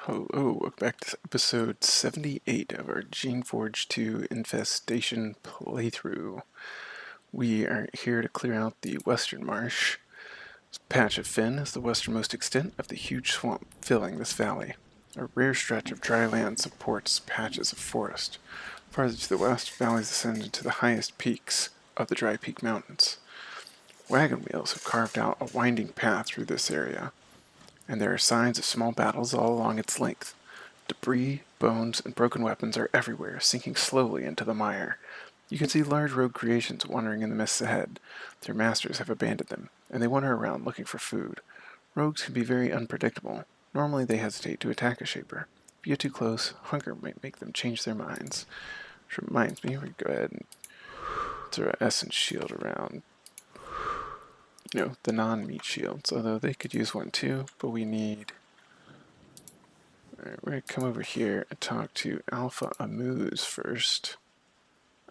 Hello, welcome back to episode 78 of our Geneforge 2 Infestation playthrough. We are here to clear out the western marsh. This patch of fen is the westernmost extent of the huge swamp filling this valley. A rare stretch of dry land supports patches of forest. Farther to the west, valleys ascend into the highest peaks of the Dry Peak Mountains. Wagon wheels have carved out a winding path through this area, and there are signs of small battles all along its length. Debris, bones, and broken weapons are everywhere, sinking slowly into the mire. You can see large rogue creations wandering in the mists ahead. Their masters have abandoned them, and they wander around looking for food. Rogues can be very unpredictable. Normally they hesitate to attack a shaper. If you get too close, hunger might make them change their minds. Which reminds me, we go ahead and throw an essence shield around. The non-meat shields, although they could use one too, but we need... Alright, we're going to come over here and talk to Alpha Amuse first.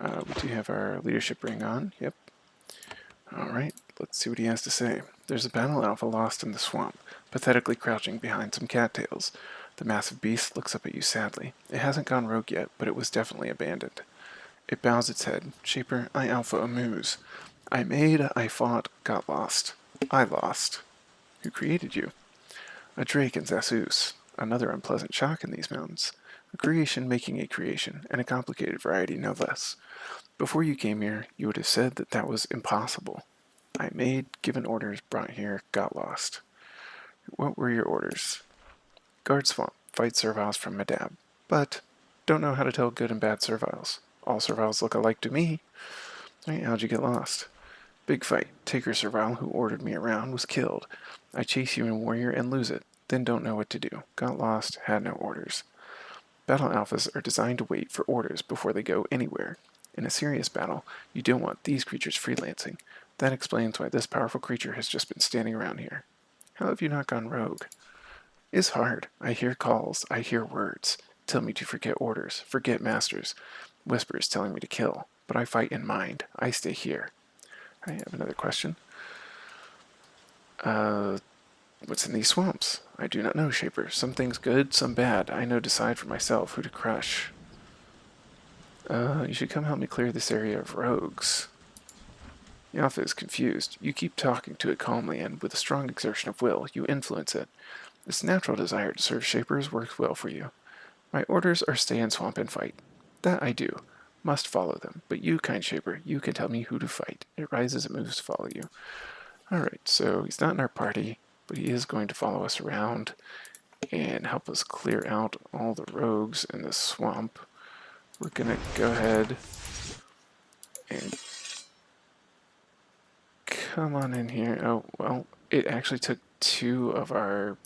We do have our leadership ring on, yep. Alright, let's see what he has to say. There's a battle alpha lost in the swamp, pathetically crouching behind some cattails. The massive beast looks up at you sadly. It hasn't gone rogue yet, but it was definitely abandoned. It bows its head. Shaper, I Alpha Amuse. I made, I fought, got lost. I lost. Who created you? A drake in Zassus. Another unpleasant shock in these mountains. A creation making a creation, and a complicated variety no less. Before you came here, you would have said that that was impossible. I made, given orders, brought here, got lost. What were your orders? Guard swamp, fight serviles from Madab. But, don't know how to tell good and bad serviles. All serviles look alike to me. Right, how'd you get lost? Big fight. Taker servile, who ordered me around, was killed. I chase you in warrior and lose it. Then don't know what to do. Got lost, had no orders. Battle alphas are designed to wait for orders before they go anywhere. In a serious battle, you don't want these creatures freelancing. That explains why this powerful creature has just been standing around here. How have you not gone rogue? It's hard. I hear calls, I hear words. Tell me to forget orders, forget masters. Whispers telling me to kill. But I fight in mind. I stay here. I have another question. What's in these swamps? I do not know, Shaper. Some things good, some bad. I know decide for myself who to crush. You should come help me clear this area of rogues. The Alpha is confused. You keep talking to it calmly, and with a strong exertion of will, you influence it. This natural desire to serve Shapers works well for you. My orders are stay in swamp and fight. That I do. Must follow them. But you, kind Shaper, you can tell me who to fight. It rises and moves to follow you. Alright, so he's not in our party, but he is going to follow us around and help us clear out all the rogues in the swamp. We're going to go ahead and come on in here. Oh, well, it actually took two of our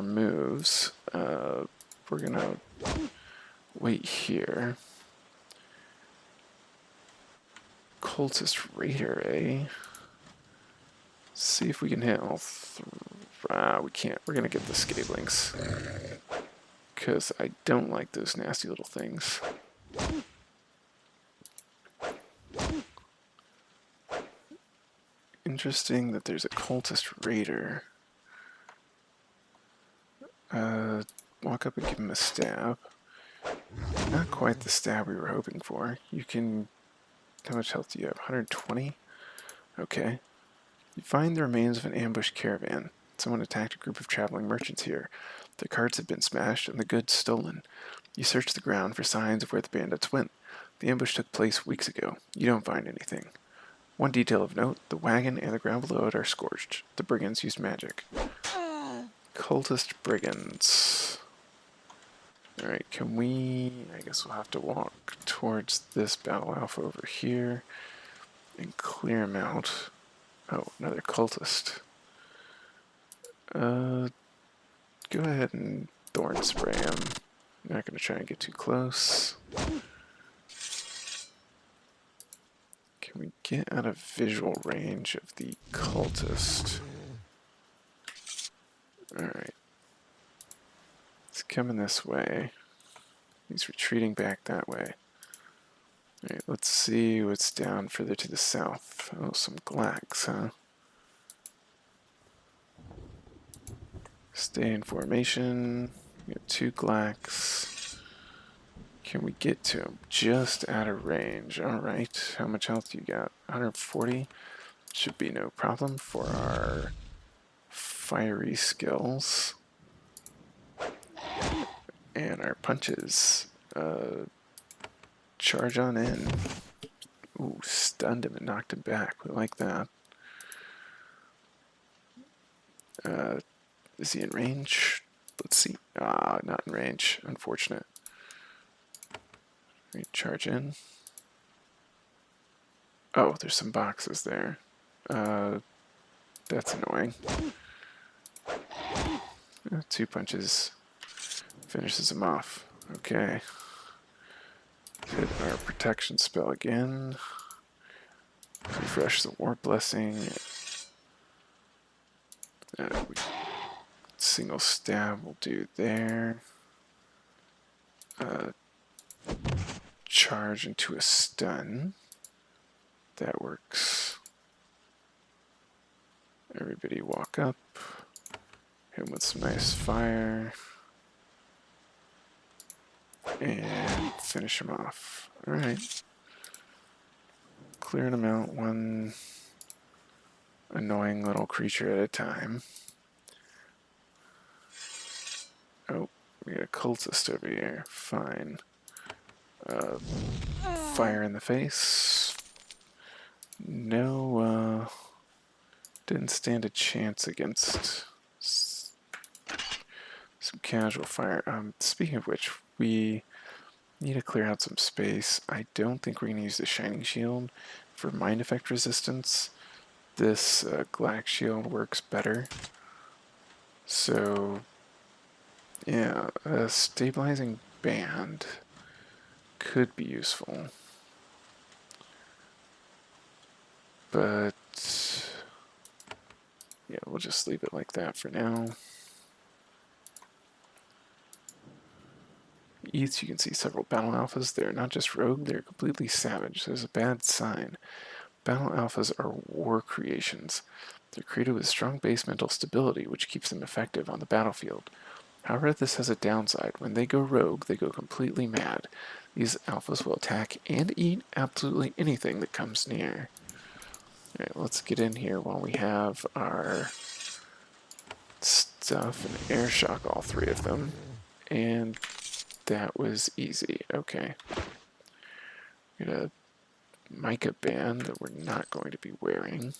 moves. We're going to wait here. Cultist Raider, eh? See if we can hit all we can't. We're gonna get the Scablings. Because I don't like those nasty little things. Interesting that there's a Cultist Raider. Walk up and give him a stab. Not quite the stab we were hoping for. You can... How much health do you have? 120? Okay. You find the remains of an ambushed caravan. Someone attacked a group of traveling merchants here. The carts have been smashed and the goods stolen. You search the ground for signs of where the bandits went. The ambush took place weeks ago. You don't find anything. One detail of note, the wagon and the ground below it are scorched. The brigands used magic. Cultist brigands. Alright, can we... I guess we'll have to walk towards this battle alpha over here and clear him out. Oh, another cultist. Go ahead and thorn spray him. I'm not going to try and get too close. Can we get out of visual range of the cultist? Alright. He's coming this way. He's retreating back that way. Alright, let's see what's down further to the south. Oh, some glax, huh? Stay in formation. We have 2 Glacks. Can we get to him? Just out of range. Alright. How much health do you got? 140? Should be no problem for our fiery skills. And our punches. Charge on in. Ooh, stunned him and knocked him back. We like that. Is he in range? Let's see. Ah, not in range. Unfortunate. We charge in. Oh, there's some boxes there. That's annoying. 2 punches finishes him off. Okay. Hit our protection spell again. Refresh the War Blessing. Single stab will do there. Charge into a stun. That works. Everybody walk up. Hit him with some nice fire. And finish him off. Alright. Clearing him out one annoying little creature at a time. Oh, we got a cultist over here. Fine. Fire in the face. No, didn't stand a chance against some casual fire. Speaking of which, we need to clear out some space. I don't think we're going to use the Shining Shield for Mind Effect resistance. This Glax Shield works better. So, yeah, a Stabilizing Band could be useful. But, yeah, we'll just leave it like that for now. East, you can see several battle alphas. They're not just rogue, they're completely savage. There's a bad sign. Battle alphas are war creations. They're created with strong base mental stability, which keeps them effective on the battlefield. However, this has a downside. When they go rogue, they go completely mad. These alphas will attack and eat absolutely anything that comes near. Alright, let's get in here while we have our stuff and air shock all 3 of them. And that was easy. Okay. Get a mica band that we're not going to be wearing.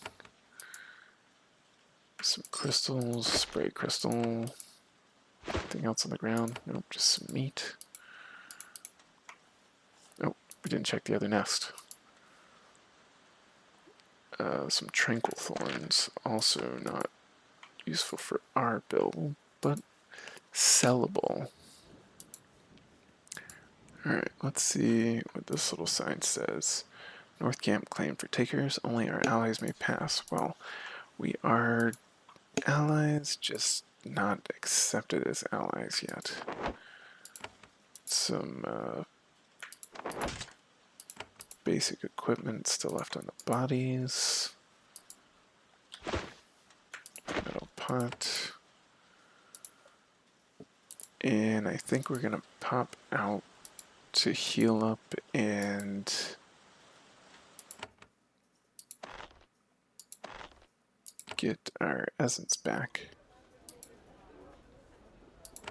Some crystals, spray crystal. Anything else on the ground? Nope, just some meat. Oh, we didn't check the other nest. Some tranquil thorns, also not useful for our build, but sellable. Alright, let's see what this little sign says. North Camp claimed for takers, only our allies may pass. Well, we are allies, just not accepted as allies yet. Some basic equipment still left on the bodies. Metal pot. And I think we're gonna pop out to heal up and get our essence back.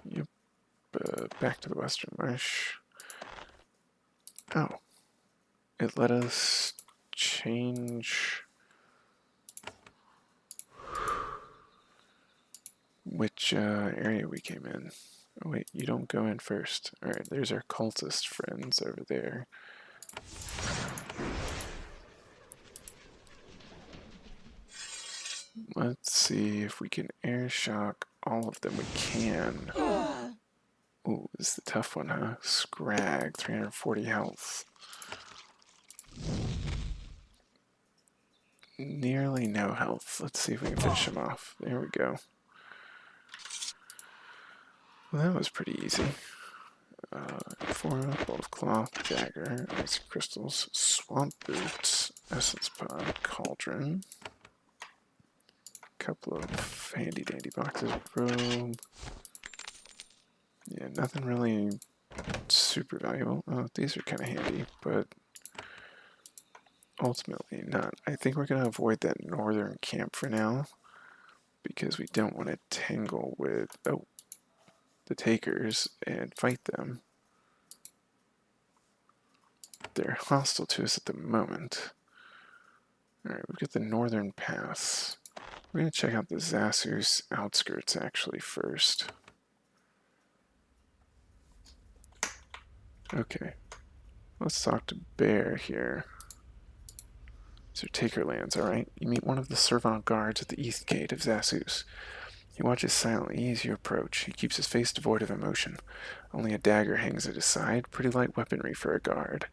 Yep, back to the Western Marsh. Oh, it let us change which area we came in. Oh wait, you don't go in first. Alright, there's our cultist friends over there. Let's see if we can air shock all of them. We can. Ooh, this is the tough one, huh? Scrag, 340 health. Nearly no health. Let's see if we can finish him off. There we go. Well, that was pretty easy. 4 bolt of cloth, dagger, ice crystals, swamp boots, essence pod, cauldron, couple of handy dandy boxes of robe. Yeah, nothing really super valuable. Oh, these are kind of handy, but ultimately not. I think we're going to avoid that northern camp for now because we don't want to tangle with the takers and fight them. They're hostile to us at the moment. Alright, we've got the northern pass. We're going to check out the Zassus outskirts actually first. Okay, let's talk to Bear here. These are taker lands, alright? You meet one of the Servant guards at the east gate of Zassus. He watches silently as you approach. He keeps his face devoid of emotion. Only a dagger hangs at his side, pretty light weaponry for a guard.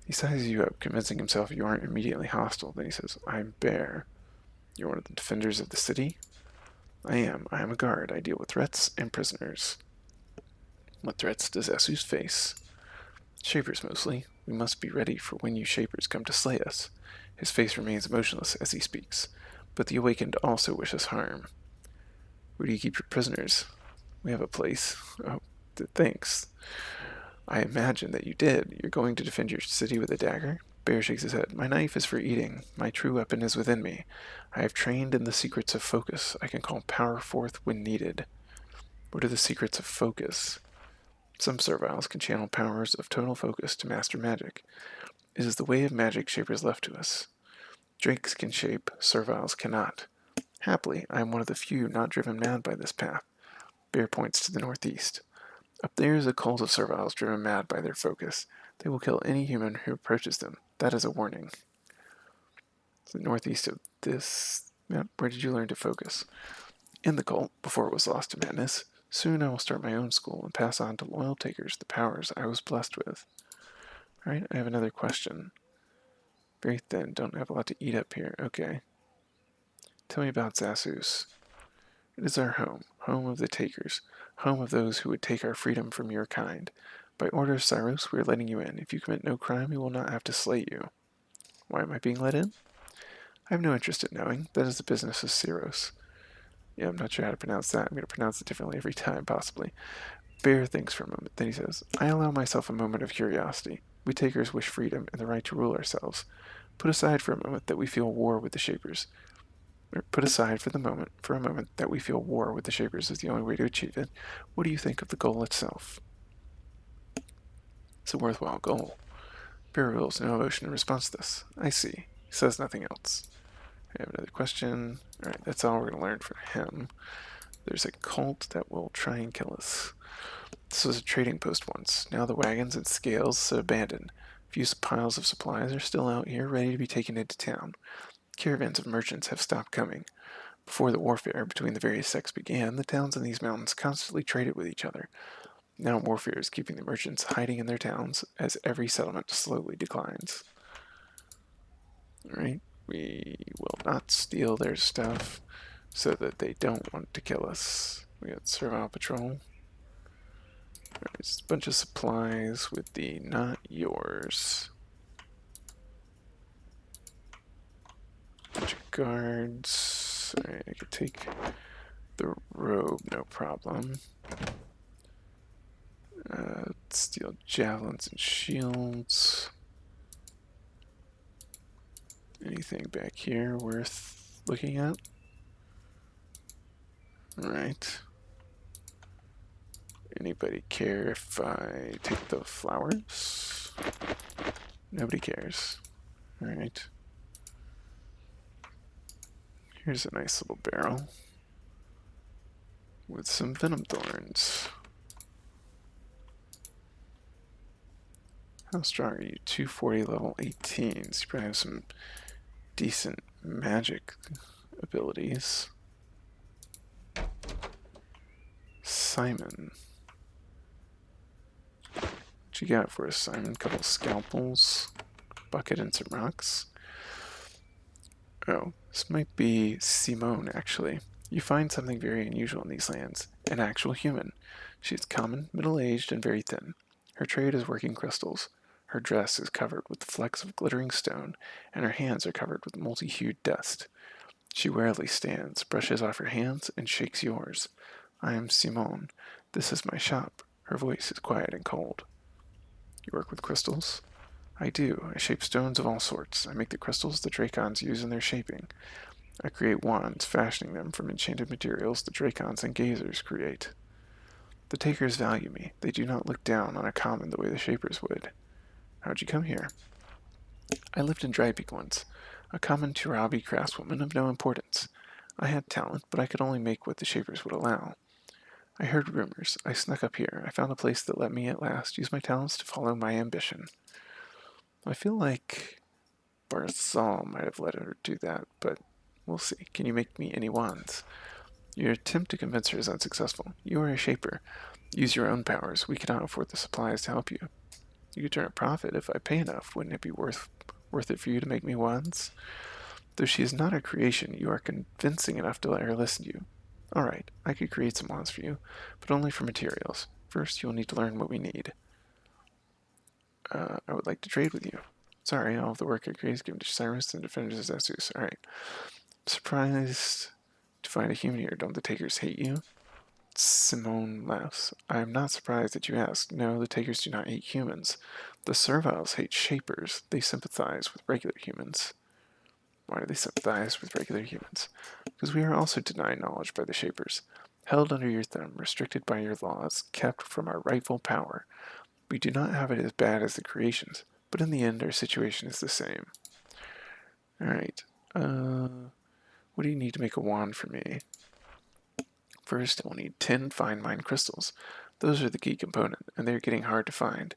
He sizes you up, convincing himself you aren't immediately hostile. Then he says, I'm Bear. You're one of the defenders of the city? I am. I am a guard. I deal with threats and prisoners. What threats does Zassus face? Shapers mostly. We must be ready for when you Shapers come to slay us. His face remains motionless as he speaks, but the awakened also wish us harm. Where do you keep your prisoners? We have a place. Oh, thanks. I imagine that you did. You're going to defend your city with a dagger? Bear shakes his head. My knife is for eating. My true weapon is within me. I have trained in the secrets of focus. I can call power forth when needed. What are the secrets of focus? Some serviles can channel powers of total focus to master magic. It is the way of magic Shapers left to us. Drakes can shape, serviles cannot. Happily, I am one of the few not driven mad by this path. Bear points to the northeast. Up there is a cult of serviles driven mad by their focus. They will kill any human who approaches them. That is a warning. To the northeast of this map, where did you learn to focus? In the cult, before it was lost to madness. Soon I will start my own school and pass on to loyal takers the powers I was blessed with. Alright, I have another question. Very thin, don't have a lot to eat up here. Okay. Tell me about Zassus. It is our home, home of the takers, home of those who would take our freedom from your kind. By order of Cyrus, we are letting you in. If you commit no crime, we will not have to slay you. Why am I being let in? I have no interest in knowing. That is the business of Cyrus. Yeah, I'm not sure how to pronounce that. I'm going to pronounce it differently every time, possibly. Bear thinks for a moment. Then he says, I allow myself a moment of curiosity. We takers wish freedom and the right to rule ourselves. Put aside for a moment that we feel war with the Shapers. Put aside for a moment that we feel war with the Shapers is the only way to achieve it. What do you think of the goal itself? It's a worthwhile goal. Bear reveals no emotion in response to this. I see. He says nothing else. I have another question. Alright, that's all we're going to learn from him. There's a cult that will try and kill us. This was a trading post once. Now the wagons and scales sit abandoned. Few piles of supplies are still out here, ready to be taken into town. Caravans of merchants have stopped coming. Before the warfare between the various sects began, the towns in these mountains constantly traded with each other. Now warfare is keeping the merchants hiding in their towns as every settlement slowly declines. Alright, we will not steal their stuff so that they don't want to kill us. We got Servile Patrol. There's a bunch of supplies with the not yours. Bunch of guards. Alright, I could take the robe, no problem. Steal javelins and shields. Anything back here worth looking at? Alright. Anybody care if I take the flowers? Nobody cares. Alright. Here's a nice little barrel with some venom thorns. How strong are you? 240, level 18. So you probably have some decent magic abilities. Simon. What you got for us, Simon? Couple scalpels, bucket, and some rocks. Oh, this might be Simone, actually. You find something very unusual in these lands. An actual human. She is common, middle-aged, and very thin. Her trade is working crystals. Her dress is covered with flecks of glittering stone, and her hands are covered with multi-hued dust. She warily stands, brushes off her hands, and shakes yours. I am Simone. This is my shop. Her voice is quiet and cold. You work with crystals? I do. I shape stones of all sorts. I make the crystals the Dracons use in their shaping. I create wands, fashioning them from enchanted materials the Dracons and Gazers create. The Takers value me. They do not look down on a common the way the Shapers would. How'd you come here? I lived in Drypeak once, a common Turabi craftswoman of no importance. I had talent, but I could only make what the Shapers would allow. I heard rumors. I snuck up here. I found a place that let me at last use my talents to follow my ambition. I feel like Barzal might have let her do that, but we'll see. Can you make me any wands? Your attempt to convince her is unsuccessful. You are a Shaper. Use your own powers. We cannot afford the supplies to help you. You could turn a profit if I pay enough. Wouldn't it be worth it for you to make me wands? Though she is not a creation, you are convincing enough to let her listen to you. All right, I could create some wands for you, but only for materials. First, you'll need to learn what we need. I would like to trade with you. Sorry, all of the work I create is given to Cyrus and defenders of Zeus. All right. Surprised to find a human here. Don't the Takers hate you? Simone laughs. I am not surprised that you ask. No, the Takers do not hate humans. The Serviles hate Shapers. They sympathize with regular humans. Why do they sympathize with regular humans? Because we are also denied knowledge by the Shapers. Held under your thumb, restricted by your laws, kept from our rightful power. We do not have it as bad as the creations, but in the end our situation is the same. Alright, what do you need to make a wand for me? First, I will need 10 fine mine crystals. Those are the key component, and they're getting hard to find.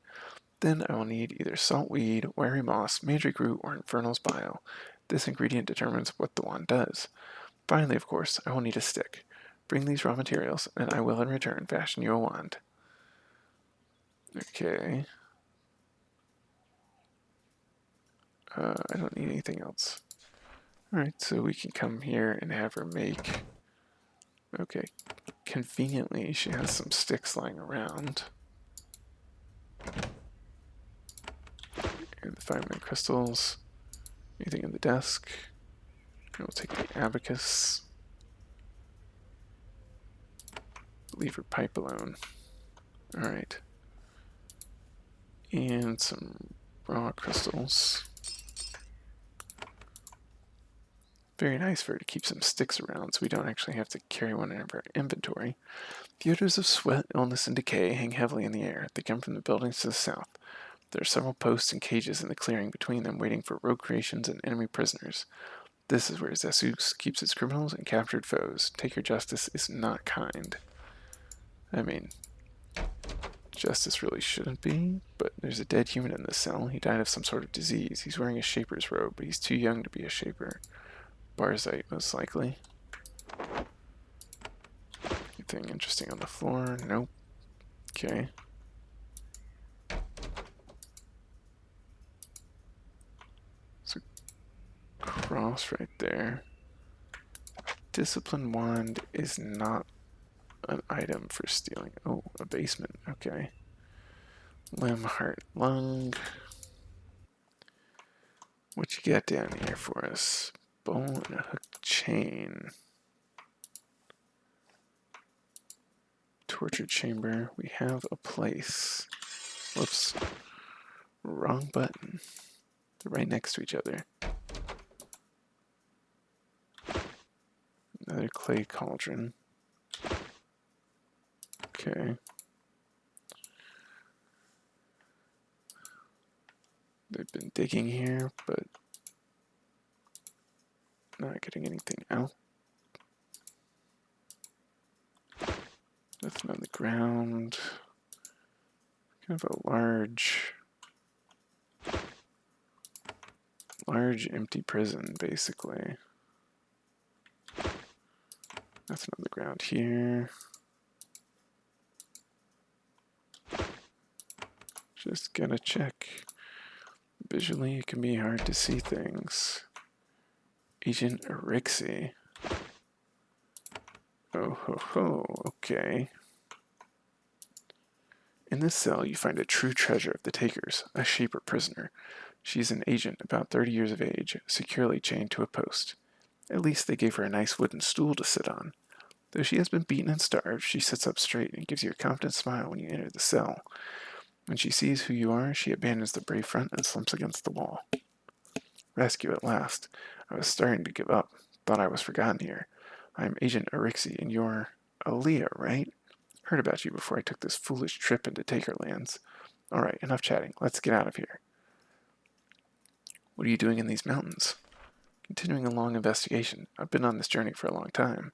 Then I will need either saltweed, wiry moss, magic root, or infernal's bile. This ingredient determines what the wand does. Finally, of course, I will need a stick. Bring these raw materials, and I will in return fashion you a wand. Okay. I don't need anything else. Alright, so we can come here and have her make... Okay. Conveniently, she has some sticks lying around. And the 5 minute crystals. Anything in the desk? We'll take the abacus. Leave her pipe alone. Alright. And some raw crystals. Very nice for her to keep some sticks around so we don't actually have to carry one in our inventory. The odors of sweat, illness, and decay hang heavily in the air. They come from the buildings to the south. There are several posts and cages in the clearing between them waiting for rogue creations and enemy prisoners. This is where Zeus keeps its criminals and captured foes. Taker justice is not kind. I mean, justice really shouldn't be, but there's a dead human in this cell. He died of some sort of disease. He's wearing a Shaper's robe, but he's too young to be a Shaper. Barzite, most likely. Anything interesting on the floor? Nope. Okay. So, cross right there. Discipline wand is not an item for stealing. Oh, a basement. Okay. Limb, heart, lung. What you got down here for us? Bone and a hooked chain. Torture chamber. We have a place. Whoops. Wrong button. They're right next to each other. Another clay cauldron. Okay. They've been digging here, but not getting anything out. Nothing on the ground. Kind of a large empty prison, basically. Nothing on the ground here. Just gonna check. Visually, it can be hard to see things. Agent Erixie. Oh ho ho, okay. In this cell, you find a true treasure of the Takers, a Shaper prisoner. She is an agent about 30 years of age, securely chained to a post. At least they gave her a nice wooden stool to sit on. Though she has been beaten and starved, she sits up straight and gives you a confident smile when you enter the cell. When she sees who you are, she abandons the brave front and slumps against the wall. Rescue at last. I was starting to give up. Thought I was forgotten here. I'm Agent Arixi, and you're Aaliyah, right? Heard about you before I took this foolish trip into Takerlands. Alright, enough chatting. Let's get out of here. What are you doing in these mountains? Continuing a long investigation. I've been on this journey for a long time.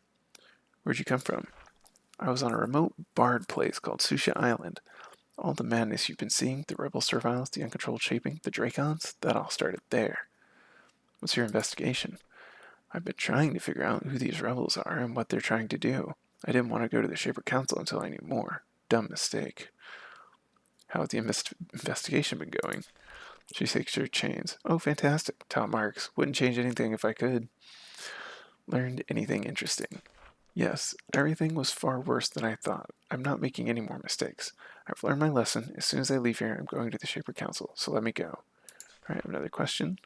Where'd you come from? I was on a remote barred place called Susha Island. All the madness you've been seeing, the rebel surviles, the uncontrolled shaping, the Dracons, that all started there. What's your investigation? I've been trying to figure out who these rebels are and what they're trying to do. I didn't want to go to the Shaper Council until I knew more. Dumb mistake. How has the investigation been going? She shakes her chains. Oh, fantastic. Top marks. Wouldn't change anything if I could. Learned anything interesting? Yes, everything was far worse than I thought. I'm not making any more mistakes. I've learned my lesson. As soon as I leave here, I'm going to the Shaper Council, so let me go. Alright, another question.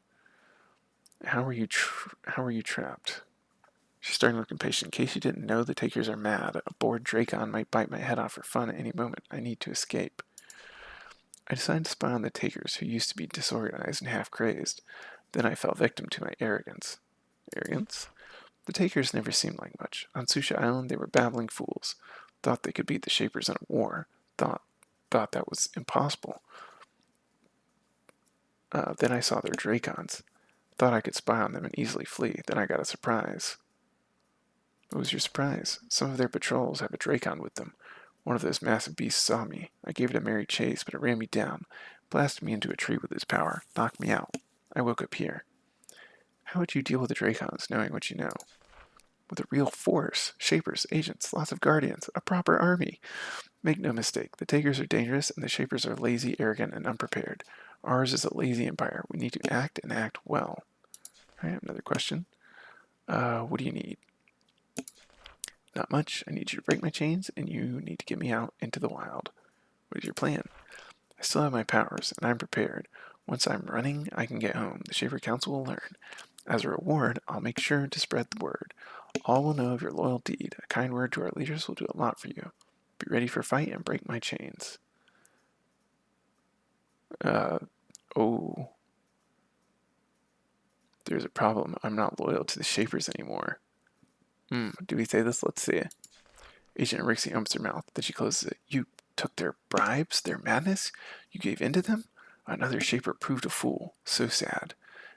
How were you trapped? She's starting to look impatient. In case you didn't know, the Takers are mad. A bored Dracon might bite my head off for fun at any moment. I need to escape. I decided to spy on the Takers, who used to be disorganized and half-crazed. Then I fell victim to my arrogance. Arrogance? The Takers never seemed like much. On Susha Island, they were babbling fools. Thought they could beat the Shapers in a war. Thought that was impossible. Then I saw their Dracons. Thought I could spy on them and easily flee. Then I got a surprise. What was your surprise? Some of their patrols have a Dracon with them. One of those massive beasts saw me. I gave it a merry chase, but it ran me down, blasted me into a tree with its power, knocked me out. I woke up here. How would you deal with the Dracons, knowing what you know? With a real force, Shapers, agents, lots of guardians, a proper army. Make no mistake, the Takers are dangerous and the Shapers are lazy, arrogant, and unprepared. Ours is a lazy empire. We need to act and act well. Alright, another question. What do you need? Not much. I need you to break my chains, and you need to get me out into the wild. What is your plan? I still have my powers, and I'm prepared. Once I'm running, I can get home. The Shaper Council will learn. As a reward, I'll make sure to spread the word. All will know of your loyal deed. A kind word to our leaders will do a lot for you. Be ready for fight and break my chains. Oh. There's a problem. I'm not loyal to the Shapers anymore. Do we say this? Let's see. Agent Rixie opens her mouth, then she closes it. You took their bribes, their madness? You gave in to them? Another Shaper proved a fool. So sad.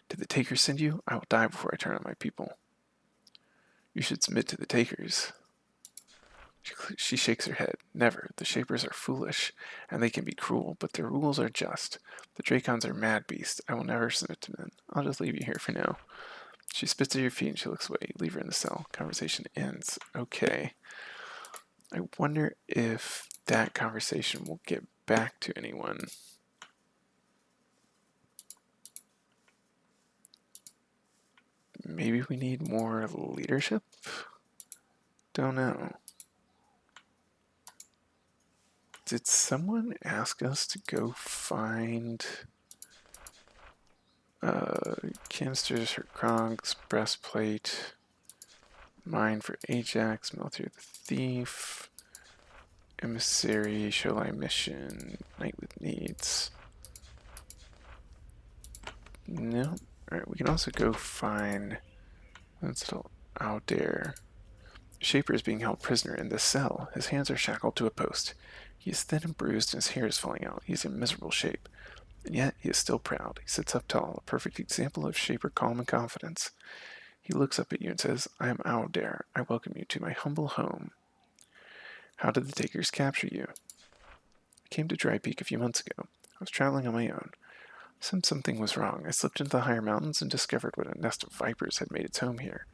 Did the Takers send you? I will die before I turn on my people. You should submit to the Takers. She shakes her head. Never. The Shapers are foolish, and they can be cruel, but their rules are just. The Dracons are mad beasts. I will never submit to them. I'll just leave you here for now. She spits at your feet and she looks away. You leave her in the cell. Conversation ends. Okay. I wonder if that conversation will get back to anyone. Maybe we need more leadership? Don't know. Did someone ask us to go find canisters for Kronk's breastplate, mine for Ajax, Meltier the Thief, emissary, showline mission, night with needs. No. Alright, we can also go find that's still out there. Shaper is being held prisoner in this cell. His hands are shackled to a post. He is thin and bruised and his hair is falling out. He is in miserable shape. And yet he is still proud. He sits up tall, a perfect example of Shaper calm and confidence. He looks up at you and says, I am Owldair. I welcome you to my humble home. How did the Takers capture you? I came to Dry Peak a few months ago. I was traveling on my own. Since something was wrong, I slipped into the higher mountains and discovered what a nest of vipers had made its home here.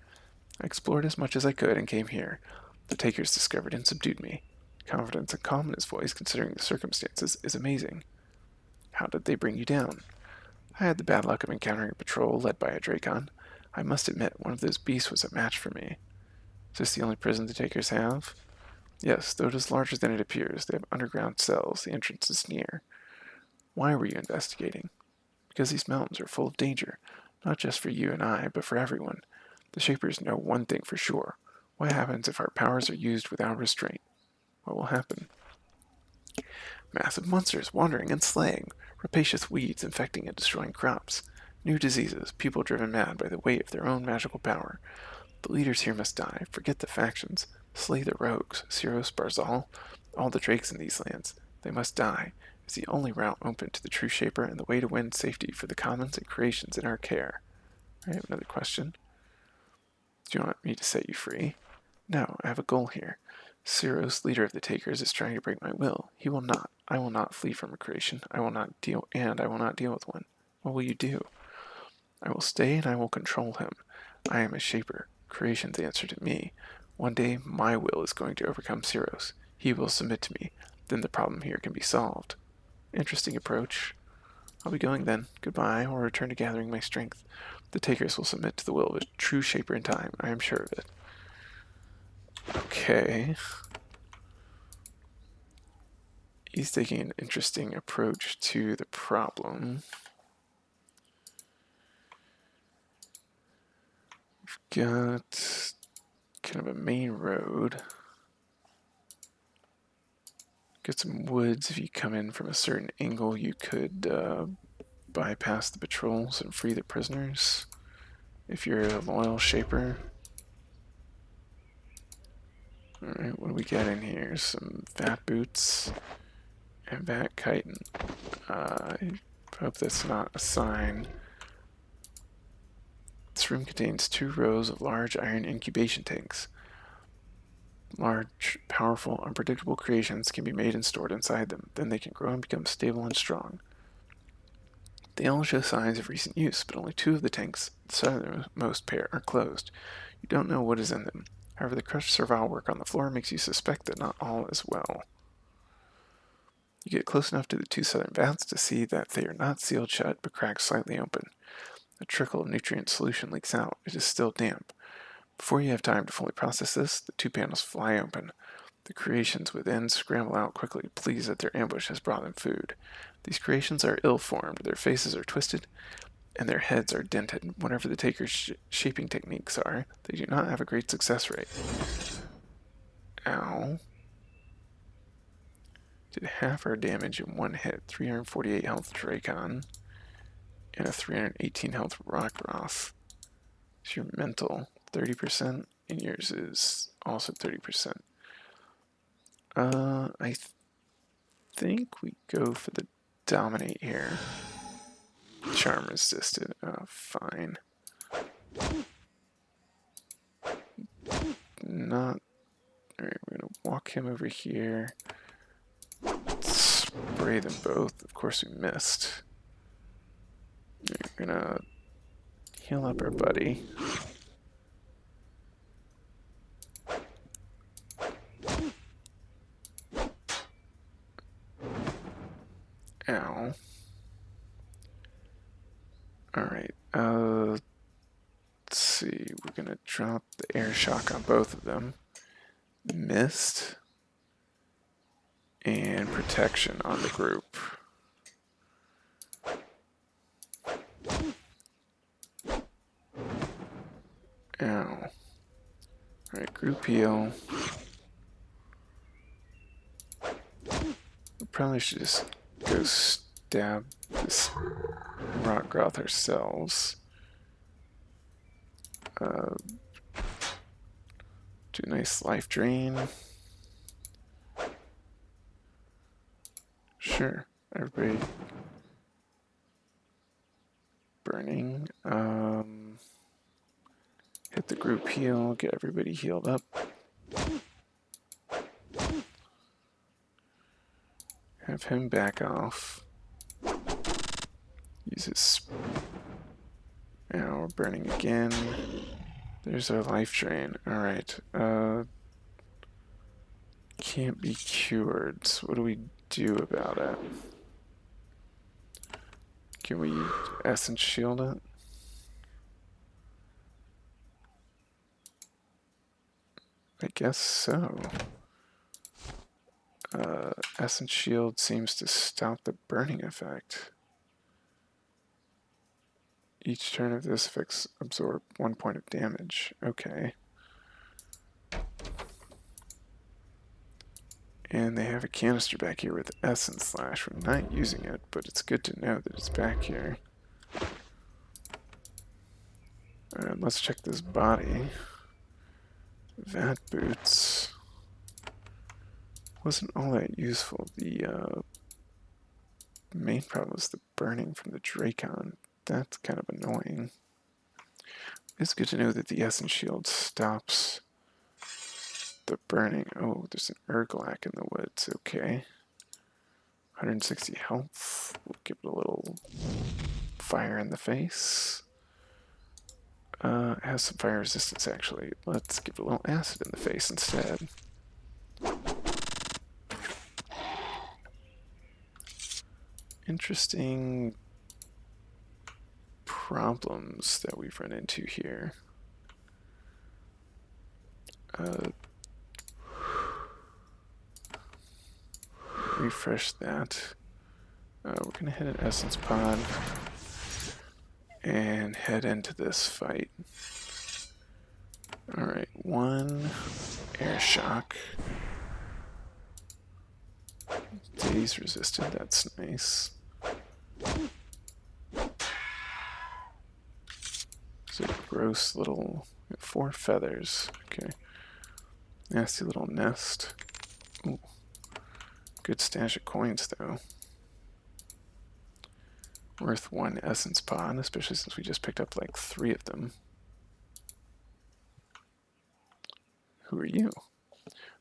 I explored as much as I could and came here. The Takers discovered and subdued me. Confidence and calm in his voice, considering the circumstances, is amazing. How did they bring you down? I had the bad luck of encountering a patrol led by a Dracon. I must admit, one of those beasts was a match for me. Is this the only prison the Takers have? Yes, though it is larger than it appears. They have underground cells. The entrance is near. Why were you investigating? Because these mountains are full of danger, not just for you and I, but for everyone. The Shapers know one thing for sure. What happens if our powers are used without restraint? What will happen? Massive monsters wandering and slaying, rapacious weeds infecting and destroying crops, new diseases, people driven mad by the weight of their own magical power. The leaders here must die, forget the factions, slay the rogues, Siros, Barzal, all the drakes in these lands. They must die. It's the only route open to the true Shaper and the way to win safety for the commons and creations in our care. I have another question. Do you want me to set you free? No, I have a goal here. Siros, leader of the Takers, is trying to break my will. He will not. I will not flee from a creation. I will not deal with one. What will you do? I will stay and I will control him. I am a Shaper. Creations answer to me. One day, my will is going to overcome Siros. He will submit to me. Then the problem here can be solved. Interesting approach. I'll be going then. Goodbye. I will return to gathering my strength. The Takers will submit to the will of a true Shaper in time. I am sure of it. Okay. He's taking an interesting approach to the problem. We've got kind of a main road. Got some woods. If you come in from a certain angle, you could bypass the patrols and free the prisoners. If you're a loyal Shaper. Alright, what do we got in here? Some vat boots and vat chitin. I hope that's not a sign. This room contains 2 rows of large iron incubation tanks. Large, powerful, unpredictable creations can be made and stored inside them. Then they can grow and become stable and strong. They all show signs of recent use, but only 2 of the tanks, the southernmost pair, are closed. You don't know what is in them. However, the crushed servile work on the floor makes you suspect that not all is well. You get close enough to the 2 southern vats to see that they are not sealed shut, but cracked slightly open. A trickle of nutrient solution leaks out. It is still damp. Before you have time to fully process this, the 2 panels fly open. The creations within scramble out quickly, pleased that their ambush has brought them food. These creations are ill-formed, their faces are twisted, and their heads are dented. Whatever the Taker's shaping techniques are, they do not have a great success rate. Ow. Did half our damage in one hit. 348 health Dracon, and a 318 health Rockroth. Is your mental 30%, and yours is also 30%. I think we go for the dominate here. Charm resisted. Fine. Not. Alright, we're gonna walk him over here. Spray them both. Of course, we missed. We're gonna heal up our buddy. Ow. Alright, let's see. We're gonna drop the air shock on both of them. Missed. And protection on the group. Ow. Alright, group heal. We probably should just go stab this Rockgroth ourselves. Do a nice life drain. Sure, everybody burning. Hit the group heal, get everybody healed up. Have him back off. Use his. Now we're burning again. There's our life drain. Alright. Can't be cured. So what do we do about it? Can we essence shield it? I guess so. Essence shield seems to stop the burning effect. Each turn of this effects absorb 1 point of damage. Okay. And they have a canister back here with Essence Slash. We're not using it, but it's good to know that it's back here. Let's check this body. Vat boots. Wasn't all that useful. The main problem was the burning from the Dracon. That's kind of annoying. It's good to know that the Essence Shield stops the burning. Oh, there's an Urglac in the woods. Okay. 160 health. We'll give it a little fire in the face. It has some fire resistance, actually. Let's give it a little acid in the face instead. Interesting problems that we've run into here. Refresh that. We're going to hit an Essence Pod and head into this fight. Alright, 1 air shock. Daze resisted, that's nice. It's a gross little 4 feathers. Okay. Nasty little nest. Ooh. Good stash of coins though. Worth 1 essence pod, especially since we just picked up like 3 of them. Who are you?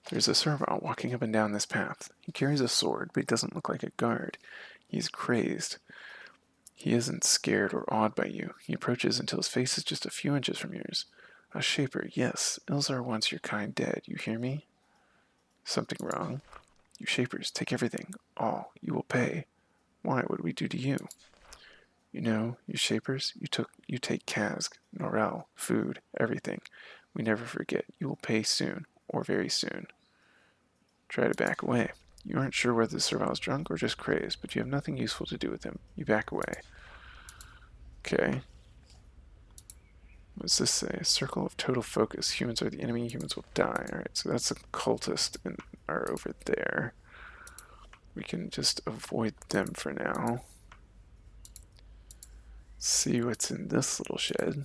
There's a servile walking up and down this path. He carries a sword, but he doesn't look like a guard. He's crazed. He isn't scared or awed by you. He approaches until his face is just a few inches from yours. A shaper, yes. Ilzar wants your kind dead. You hear me? Something wrong? You shapers, take everything. All. You will pay. Why? What did we do to you? You know, you shapers, you take Kazg, Norel, food, everything. We never forget. You will pay soon, or very soon. Try to back away. You aren't sure whether the servile is drunk or just crazed, but you have nothing useful to do with him. You back away. Okay. What does this say? A circle of total focus. Humans are the enemy, humans will die. Alright, so that's a cultist are over there. We can just avoid them for now. See what's in this little shed.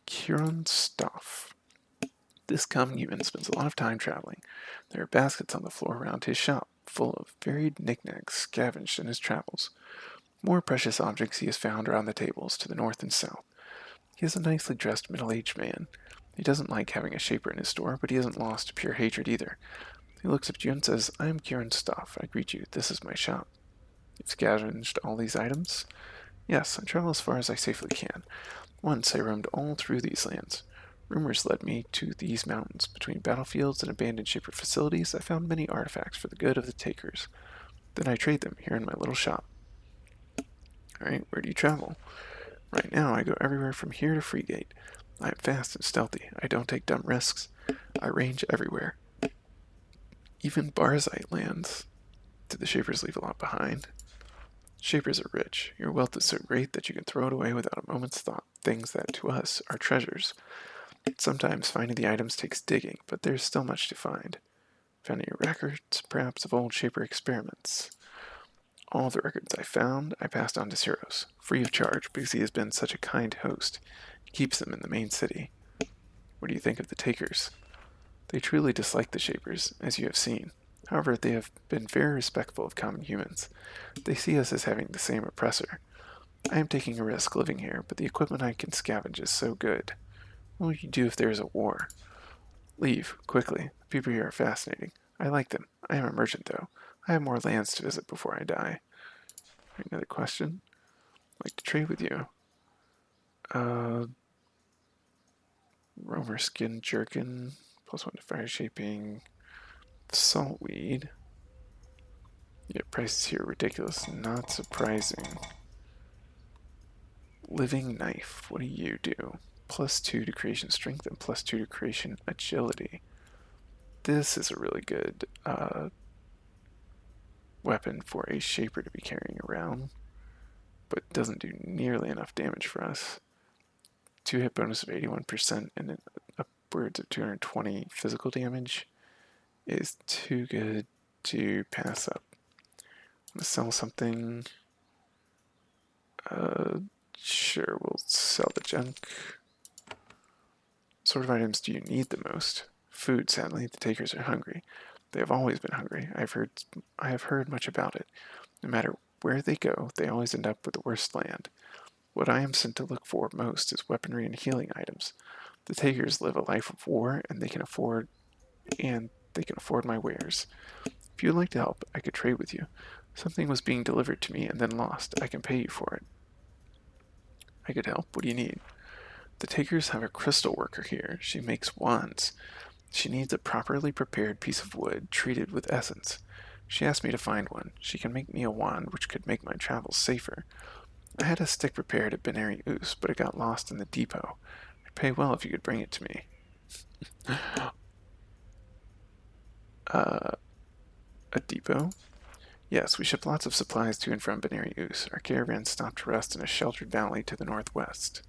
Kieran Stoff. This common human spends a lot of time traveling. There are baskets on the floor around his shop, full of varied knickknacks scavenged in his travels. More precious objects he has found around the tables to the north and south. He is a nicely dressed middle-aged man. He doesn't like having a shaper in his store, but he isn't lost to pure hatred either. He looks at you and says, I am Kieran Stoff. I greet you. This is my shop. You've scavenged all these items? Yes, I travel as far as I safely can. Once I roamed all through these lands. Rumors led me to these mountains. Between battlefields and abandoned shaper facilities, I found many artifacts for the good of the takers. Then I trade them here in my little shop. Alright, where do you travel? Right now, I go everywhere from here to Freegate. I am fast and stealthy. I don't take dumb risks. I range everywhere. Even Barzite lands. Did the Shapers leave a lot behind? Shapers are rich. Your wealth is so great that you can throw it away without a moment's thought. Things that, to us, are treasures. Sometimes finding the items takes digging, but there's still much to find. Found any records, perhaps, of old Shaper experiments? All the records I found, I passed on to Syros, free of charge, because he has been such a kind host. He keeps them in the main city. What do you think of the takers? They truly dislike the Shapers, as you have seen. However, they have been very respectful of common humans. They see us as having the same oppressor. I am taking a risk living here, but the equipment I can scavenge is so good. What will you do if there is a war? Leave, quickly. The people here are fascinating. I like them. I am a merchant, though. I have more lands to visit before I die. Another question? I'd like to trade with you. Roamer skin jerkin, +1 to fire shaping, saltweed. Yeah, prices here are ridiculous. Not surprising. Living knife. What do you do? +2 to creation strength and +2 to creation agility. This is a really good weapon for a shaper to be carrying around. but doesn't do nearly enough damage for us. 2-hit bonus of 81% and an upwards of 220 physical damage is too good to pass up. I'm gonna sell something. Sure, we'll sell the junk. What sort of items do you need the most? Food, sadly. The takers are hungry. They have always been hungry. I have heard much about it. No matter where they go, they always end up with the worst land. What I am sent to look for most is weaponry and healing items. The takers live a life of war, and they can afford my wares. If you would like to help, I could trade with you. Something was being delivered to me and then lost. I can pay you for it. I could help. What do you need? The takers have a crystal worker here. She makes wands. She needs a properly prepared piece of wood treated with essence. She asked me to find one. She can make me a wand which could make my travels safer. I had a stick prepared at Benary Oos, but it got lost in the depot. I'd pay well if you could bring it to me. A depot? Yes, we ship lots of supplies to and from Benary Oos. Our caravan stopped to rest in a sheltered valley to the northwest.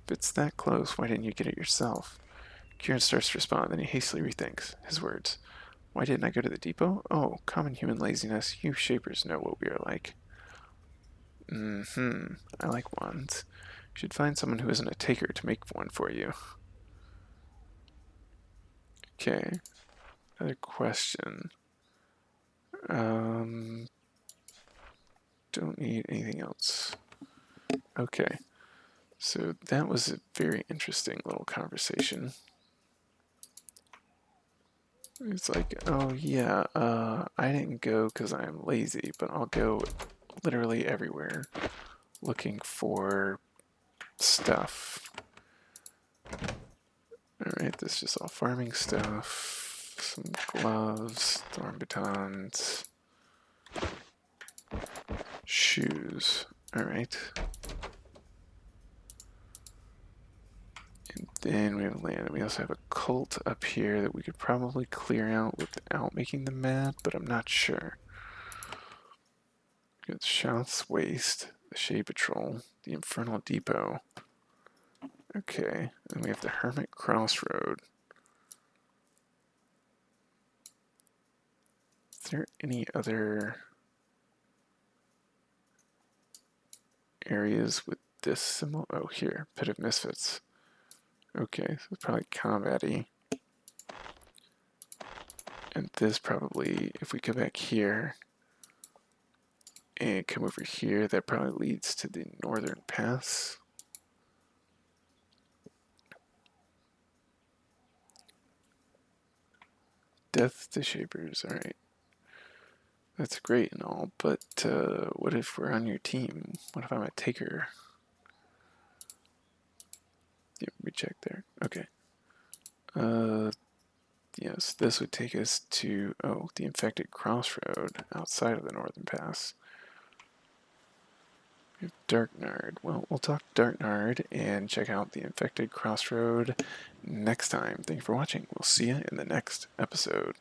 If it's that close, why didn't you get it yourself? Kieran starts to respond, then he hastily rethinks his words. Why didn't I go to the depot? Oh, common human laziness. You shapers know what we are like. I like wands. You should find someone who isn't a taker to make one for you. Okay. Another question. Don't need anything else. Okay. So that was a very interesting little conversation. It's like, oh yeah, I didn't go because I'm lazy, but I'll go literally everywhere looking for stuff. Alright, this is just all farming stuff. Some gloves, thorn batons, shoes. Alright. And then we have land. We also have a cult up here that we could probably clear out without making them mad, but I'm not sure. We got Shouth's Waste, the Shade Patrol, the Infernal Depot. Okay, and we have the Hermit Crossroad. Is there any other areas with this symbol? Oh, here, Pit of Misfits. Okay, so it's probably combat-y. And this probably, if we go back here and come over here, that probably leads to the Northern Pass. Death to Shapers, alright. That's great and all, but what if we're on your team? What if I'm a taker? Yeah, we check there. Okay. Yes, this would take us to, the Infected Crossroad outside of the Northern Pass. We have Darknard. Well, we'll talk Darknard and check out the Infected Crossroad next time. Thank you for watching. We'll see you in the next episode.